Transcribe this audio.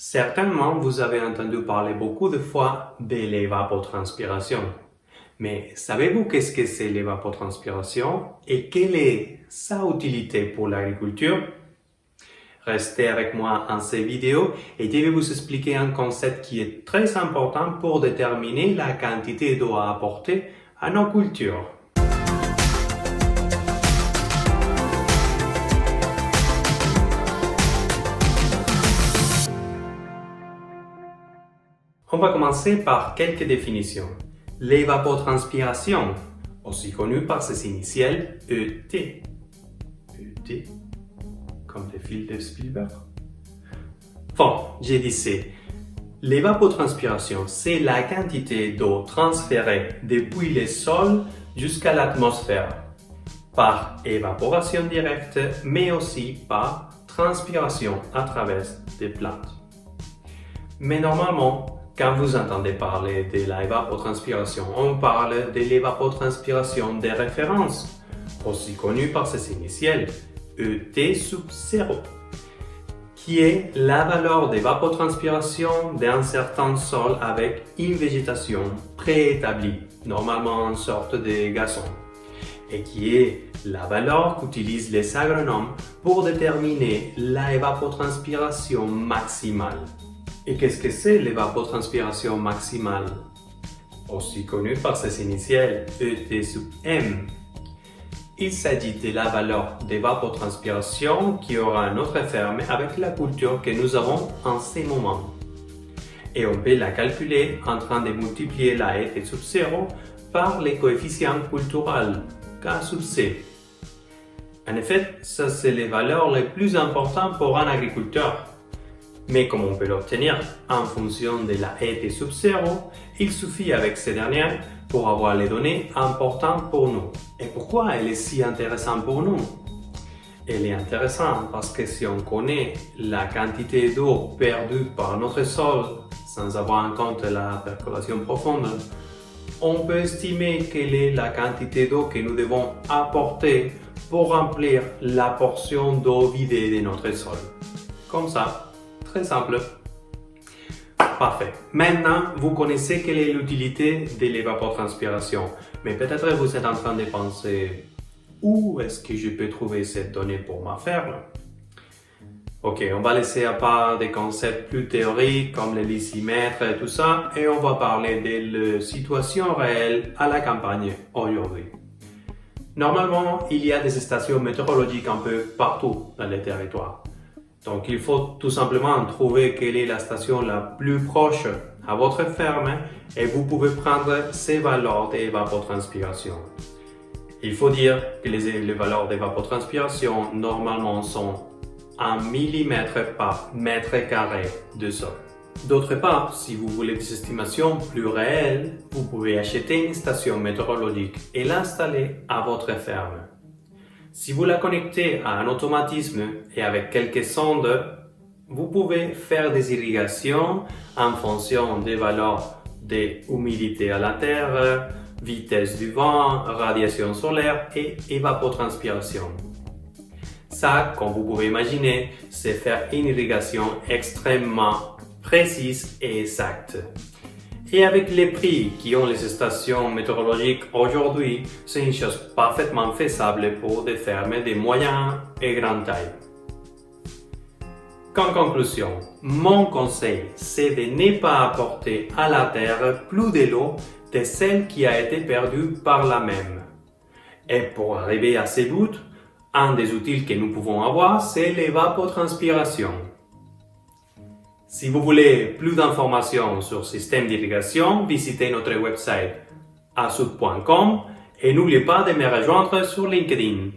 Certainement, vous avez entendu parler beaucoup de fois de l'évapotranspiration. Mais savez-vous qu'est-ce que c'est l'évapotranspiration et quelle est sa utilité pour l'agriculture? Restez avec moi en cette vidéo et je vais vous expliquer un concept qui est très important pour déterminer la quantité d'eau à apporter à nos cultures. On va commencer par quelques définitions. L'évapotranspiration, aussi connue par ses initiales ET. ET, comme le fil de Spielberg. Bon, j'ai dit c'est. L'évapotranspiration, c'est la quantité d'eau transférée depuis le sol jusqu'à l'atmosphère, par évaporation directe, mais aussi par transpiration à travers des plantes. Mais normalement, quand vous entendez parler de l'évapotranspiration, on parle de l'évapotranspiration de référence, aussi connue par ses initiales, ET sub 0, qui est la valeur d'évapotranspiration d'un certain sol avec une végétation préétablie, normalement en sorte de gazon, et qui est la valeur qu'utilisent les agronomes pour déterminer l'évapotranspiration maximale. Et qu'est-ce que c'est l'évapotranspiration maximale? Aussi connue par ses initiales ET sub M. Il s'agit de la valeur d'évapotranspiration qui aura notre ferme avec la culture que nous avons en ce moment. Et on peut la calculer en train de multiplier la ET sub 0 par les coefficients culturels K sub C. En effet, ça c'est les valeurs les plus importantes pour un agriculteur. Mais comme on peut l'obtenir en fonction de la ET sub 0, il suffit avec ces dernières pour avoir les données importantes pour nous. Et pourquoi elle est si intéressante pour nous? Elle est intéressante parce que si on connaît la quantité d'eau perdue par notre sol sans avoir en compte la percolation profonde, on peut estimer quelle est la quantité d'eau que nous devons apporter pour remplir la portion d'eau vidée de notre sol. Comme ça. Très simple. Parfait. Maintenant, vous connaissez quelle est l'utilité de l'évapotranspiration. Mais peut-être vous êtes en train de penser où est-ce que je peux trouver cette donnée pour ma ferme? Ok, on va laisser à part des concepts plus théoriques comme les lysimètres et tout ça, et on va parler de la situation réelle à la campagne aujourd'hui. Normalement, il y a des stations météorologiques un peu partout dans les territoires. Donc, il faut tout simplement trouver quelle est la station la plus proche à votre ferme et vous pouvez prendre ces valeurs d'évapotranspiration. Il faut dire que les valeurs d'évapotranspiration normalement sont en millimètres par mètre carré de sol. D'autre part, si vous voulez des estimations plus réelles, vous pouvez acheter une station météorologique et l'installer à votre ferme. Si vous la connectez à un automatisme et avec quelques sondes, vous pouvez faire des irrigations en fonction des valeurs d'humidité à la terre, vitesse du vent, radiation solaire et évapotranspiration. Ça, comme vous pouvez imaginer, c'est faire une irrigation extrêmement précise et exacte. Et avec les prix qui ont les stations météorologiques aujourd'hui, c'est une chose parfaitement faisable pour des fermes de moyenne et grande taille. Qu'en conclusion, mon conseil, c'est de ne pas apporter à la terre plus de l'eau que celle qui a été perdue par la même. Et pour arriver à ces buts, un des outils que nous pouvons avoir, c'est l'évapotranspiration. Si vous voulez plus d'informations sur le système d'irrigation, visitez notre website asud.com et n'oubliez pas de me rejoindre sur LinkedIn.